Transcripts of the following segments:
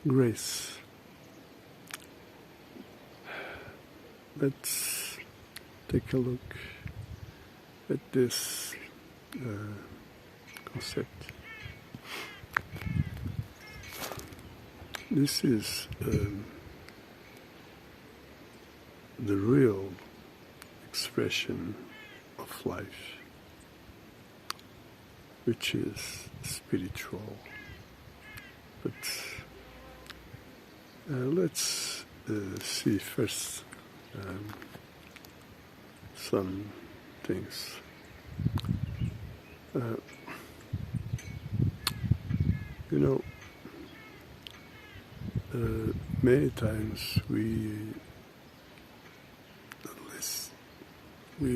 Grace. Let's take a look at this concept. This is the real expression of life, which is spiritual. But let's see first some things. Many times we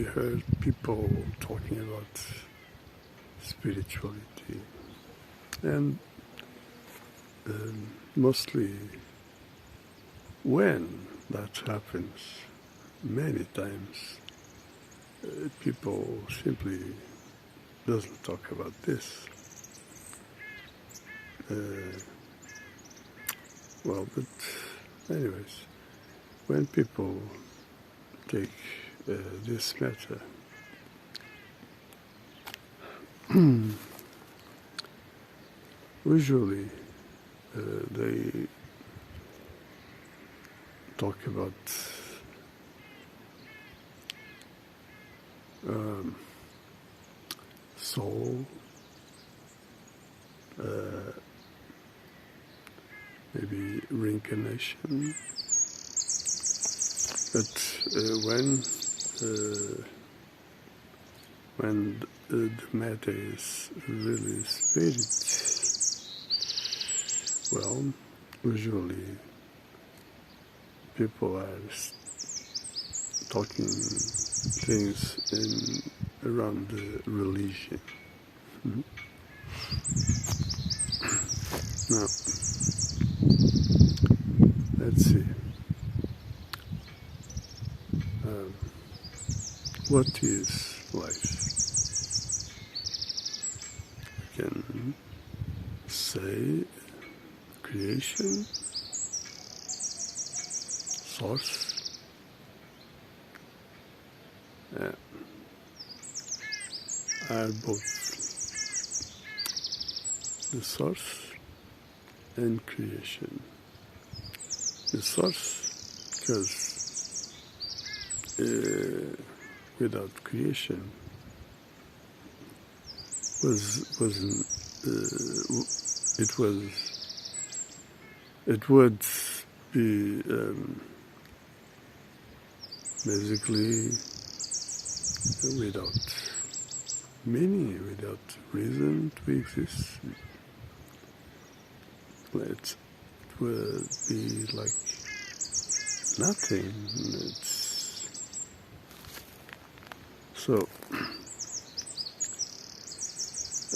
heard people talking about spirituality, and mostly when that happens, many times people simply doesn't talk about this. But anyways, when people take this matter, usually they talk about soul, maybe reincarnation, but when the matter is really spirit, well, usually people are talking things around the religion. Now, let's see. What is life? We can say creation, source, are both the source and creation. The source, because without creation it would be basically without meaning, without reason to exist. It would be like nothing. So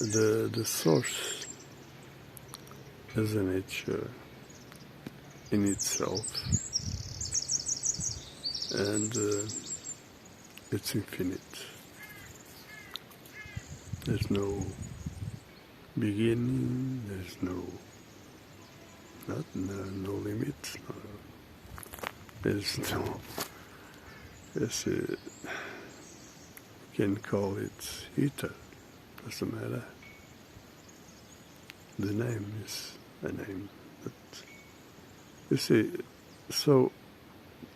the source has a nature in itself, and it's infinite. There's no beginning, there's no limit, there's no, you can call it ether, doesn't matter. The name is a name, but you see, so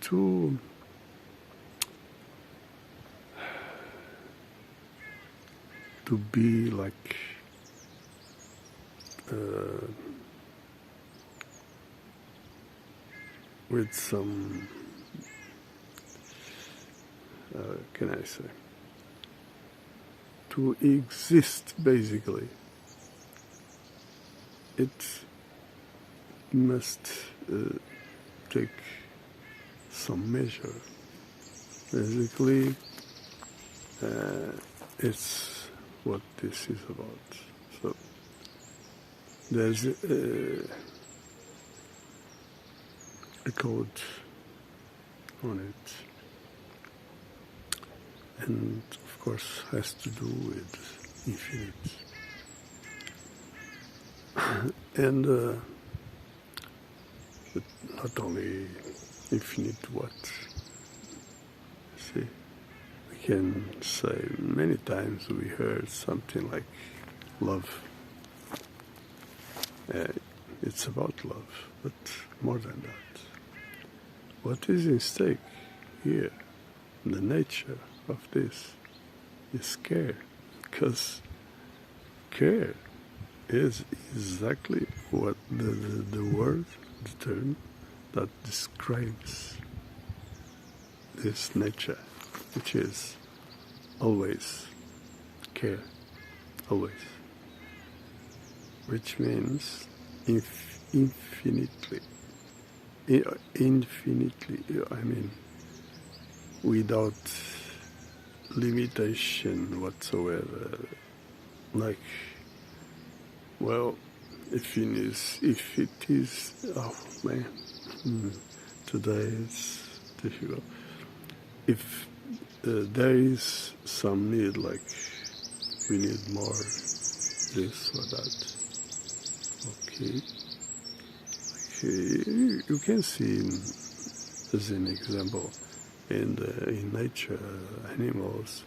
to be like with some, can I say, to exist basically, it must take some measure. Basically, it's what this is about. So there's a code on it, and of course has to do with infinite. And not only infinite what, see, we can say many times we heard something like love. It's about love, but more than that. What is in stake here, the nature of this, is care, because care is exactly what the word, the term that describes this nature, which is always care, always, which means infinitely, I mean, without limitation whatsoever. Like, well, if it is, oh man, today it's difficult. If there is some need, like we need more this or that, okay. You can see, as an example, in nature, animals,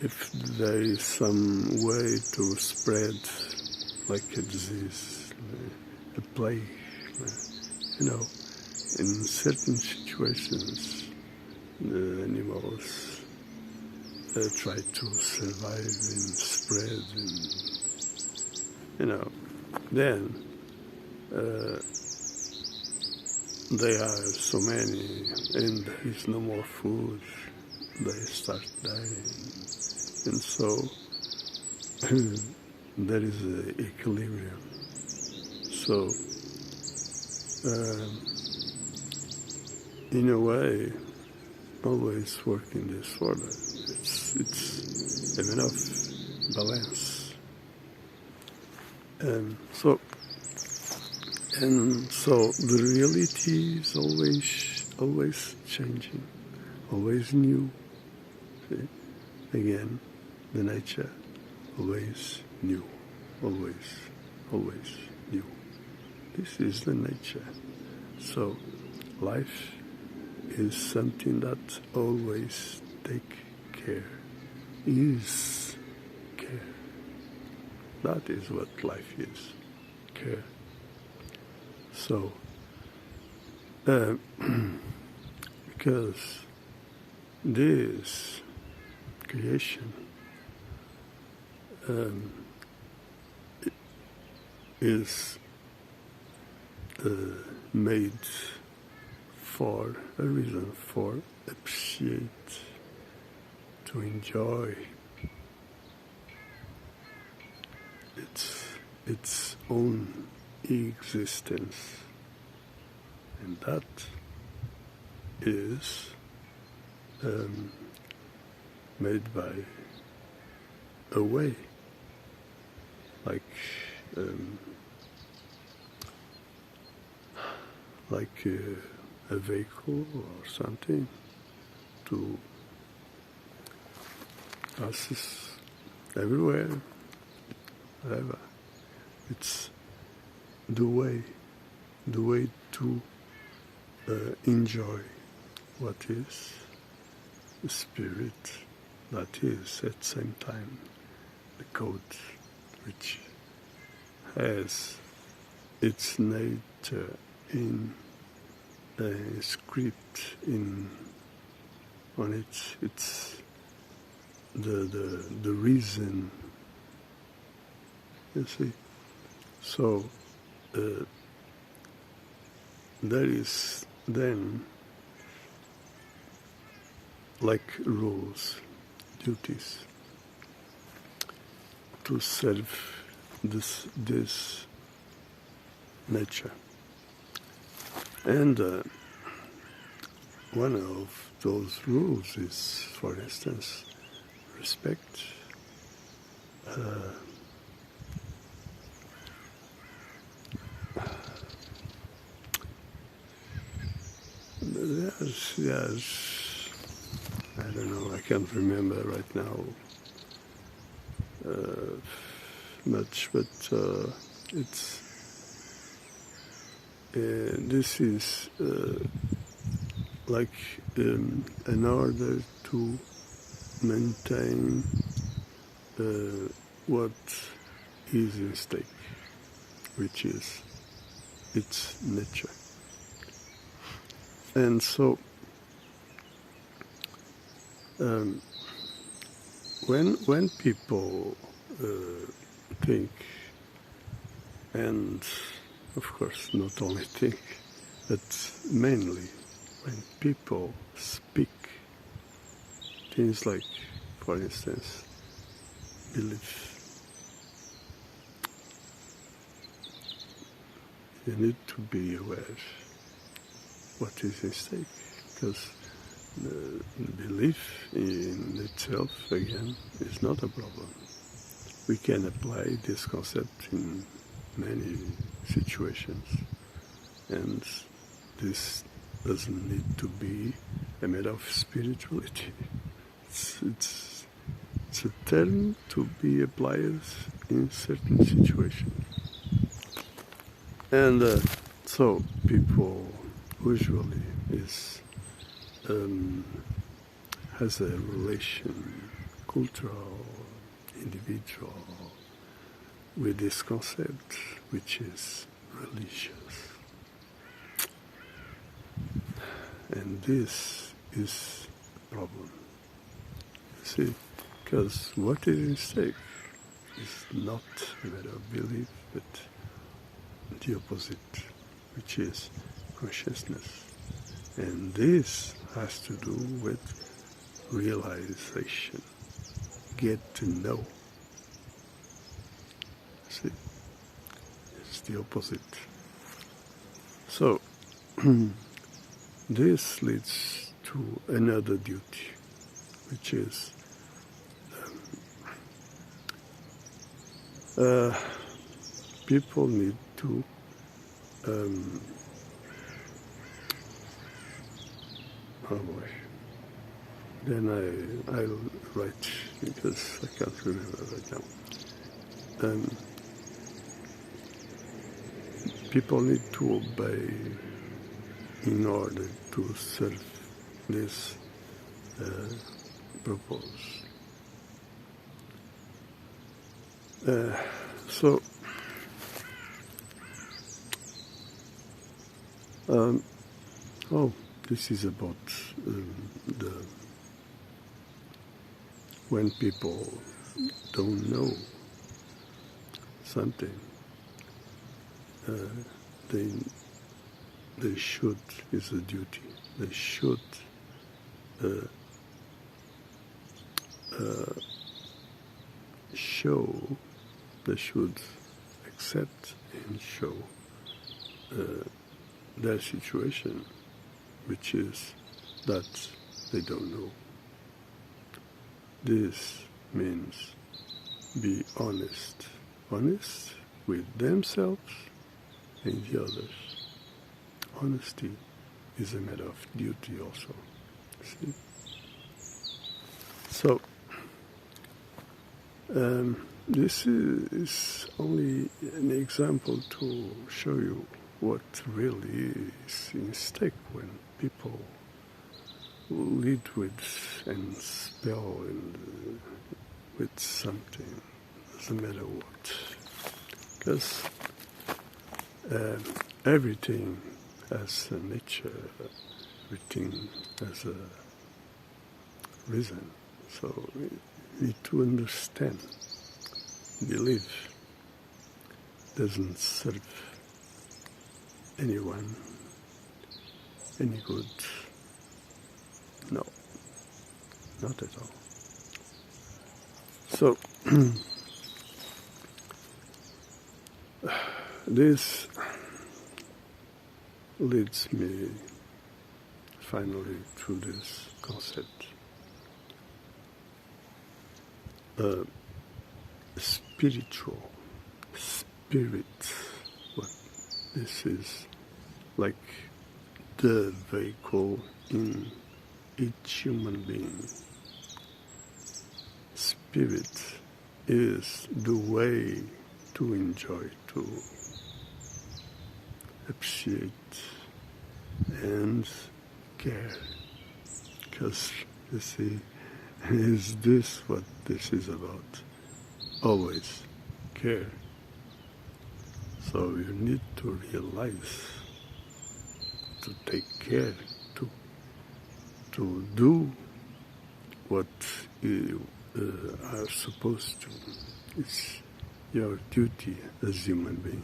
if there is some way to spread, like a disease, a plague, in certain situations, the animals try to survive and spread, and then there are so many, and there is no more food. They start dying, and so there is an equilibrium. So, in a way, always work in this order. It's a bit of balance, and so the reality is always changing, always new. See? Again, the nature, always new, always new. This is the nature. So life is something that always take care, is care. That is what life is, care. So, because this creation is made for a reason, for appreciate, to enjoy its own existence, and that is made by a way, like a vehicle or something to passes everywhere, whatever. It's the way to enjoy what is the spirit that is at the same time the code which has its nature in a script on it. It's the reason, you see. So there is then like rules, duties to serve this nature. And one of those rules is, for instance, respect. Yes, I don't know, I can't remember right now much, but It's this is like in order to maintain what is in stake, which is its nature. And so when people think, and of course not only think, but mainly when people speak, things like, for instance, belief, you need to be aware what is in stake, because belief in itself, again, is not a problem. We can apply this concept in many situations, and this doesn't need to be a matter of spirituality. It's a term to be applied in certain situations. And so people usually has a relation, cultural, individual, with this concept, which is religious. And this is a problem. You see, because what is in stake is not a matter of belief, but the opposite, which is consciousness. And this has to do with realization, get to know. See, it's the opposite. So, this leads to another duty, which is people need to oh boy. Then I'll write, because I can't remember right now. People need to obey in order to serve this purpose. So, this is about when people don't know something, they should is a duty. They should show. They should accept and show their situation, which is that they don't know. This means be honest with themselves and the others. Honesty is a matter of duty also. See? So, this is only an example to show you what really is in stake when people lead with and spell with something, doesn't matter what. Because everything has a nature, everything has a reason. So we need to understand. Belief doesn't serve anyone any good. No, not at all. So, this leads me finally to this concept. Spiritual, spirit, what this is, like the vehicle in each human being. Spirit is the way to enjoy, to appreciate and care. Because, you see, is this what this is about? Always care. So you need to realize, to take care, to do what you are supposed to. It's your duty as human being.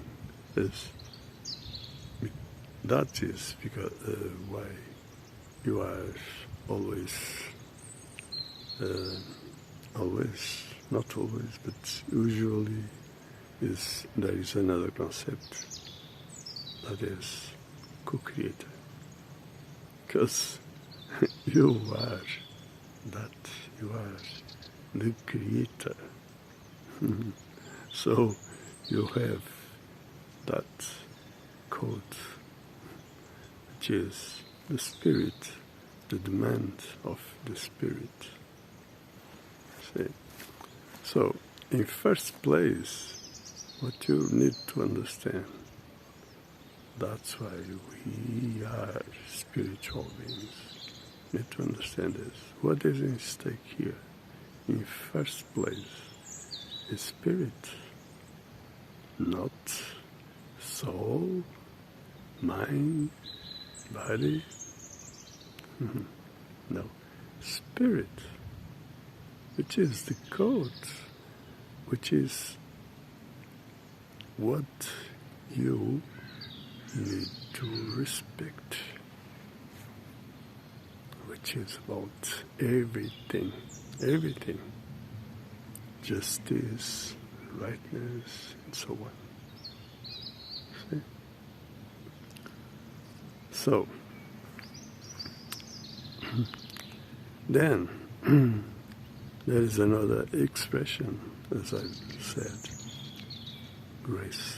That is because why you are always, not always, but usually there is another concept, that is co-creator. Because you are that, you are the creator. So you have that code, which is the spirit, the demand of the spirit. See? So, in first place, what you need to understand, that's why we are spiritual beings. You need to understand this. What is in stake here? In first place, is spirit, not soul, mind, body. No, spirit, which is the code, which is what you need to respect, which is about everything, justice, rightness, and so on. See? So, then, there is another expression, as I said, grace.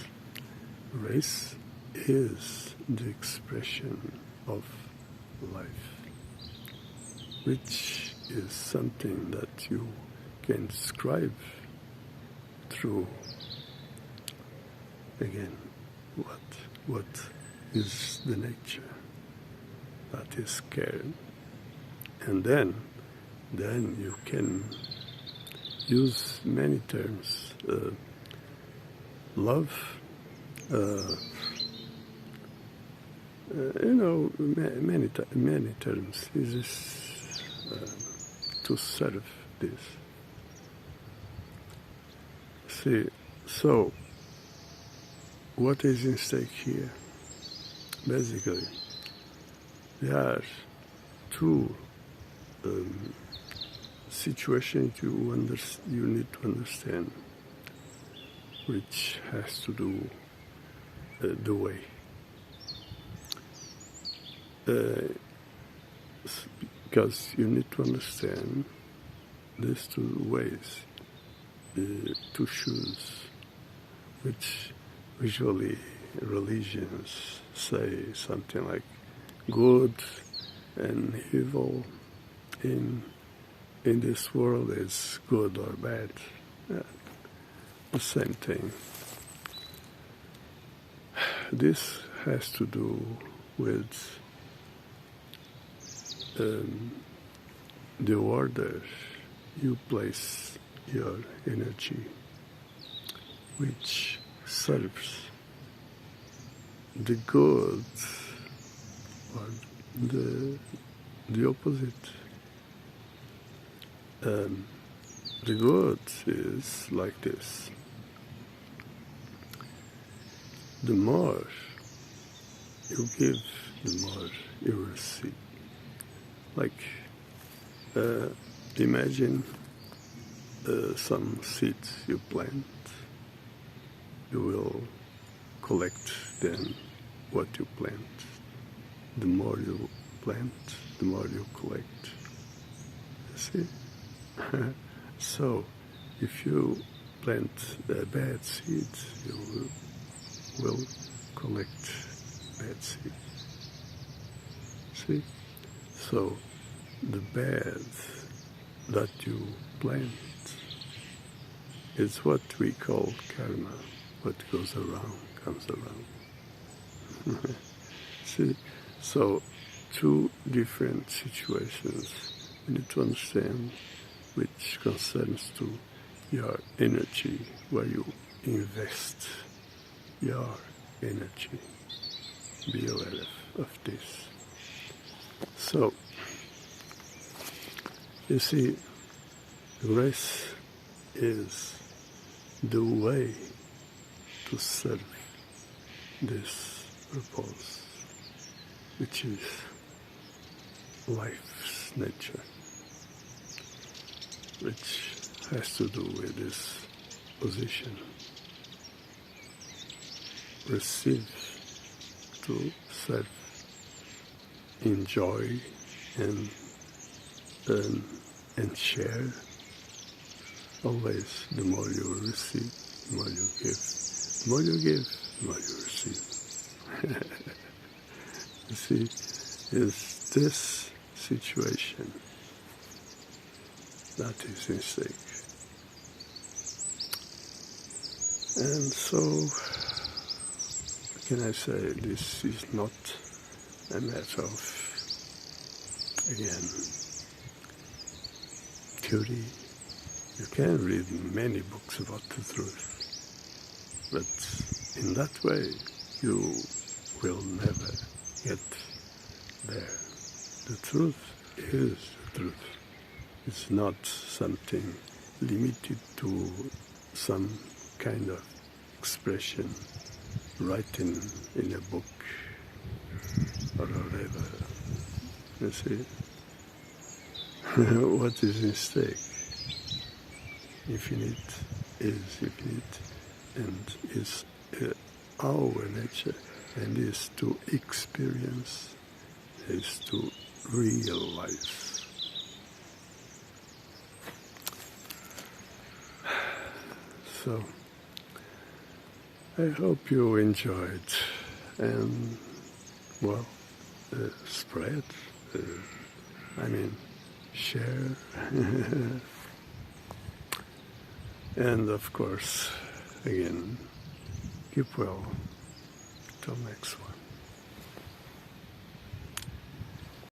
Grace is the expression of life, which is something that you can describe through, again, what is the nature, that is care. And then you can use many terms, love, many terms is to serve this. See, so what is in stake here? Basically, there are two situations you need to understand, which has to do the way. Because you need to understand these two ways, two shoes, which usually religions say something like good and evil in this world is good or bad. The same thing. This has to do with the order you place your energy, which serves the good or the opposite. The good is like this. The more you give, the more you receive. Like, imagine some seeds you plant. You will collect then what you plant. The more you plant, the more you collect. You see? So, if you plant bad seeds, you will collect bad seeds. See? So, the bad that you plant is what we call karma. what goes around comes around. See, so two different situations. You need to understand which concerns to your energy, where you invest your energy. Be aware of this. So, you see, grace is the way to serve this purpose, which is life's nature, which has to do with this position. Receive to serve, enjoy and earn and share. Always the more you receive, the more you give. The more you give, the more you receive. You see, it's this situation that is in stake. And so, can I say, this is not a matter of, again, theory. You can read many books about the truth, but in that way you will never get there. The truth is the truth. It's not something limited to some kind of expression written in a book or whatever. You see, what is in stake? Infinite is infinite and is our nature, and is to experience, is to realize. So, I hope you enjoyed and, well, spread, share. And of course, again, keep well. Till next one.